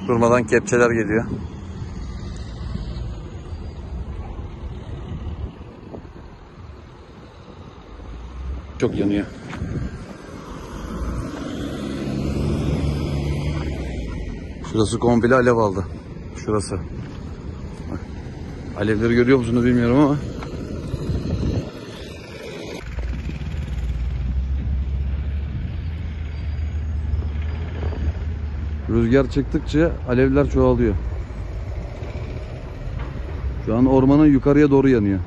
Durmadan kepçeler geliyor. Çok yanıyor. Şurası komple alev aldı. Şurası. Bak. Alevleri görüyor musunuz bilmiyorum ama. Rüzgar çıktıkça alevler çoğalıyor. Şu an ormanın yukarıya doğru yanıyor.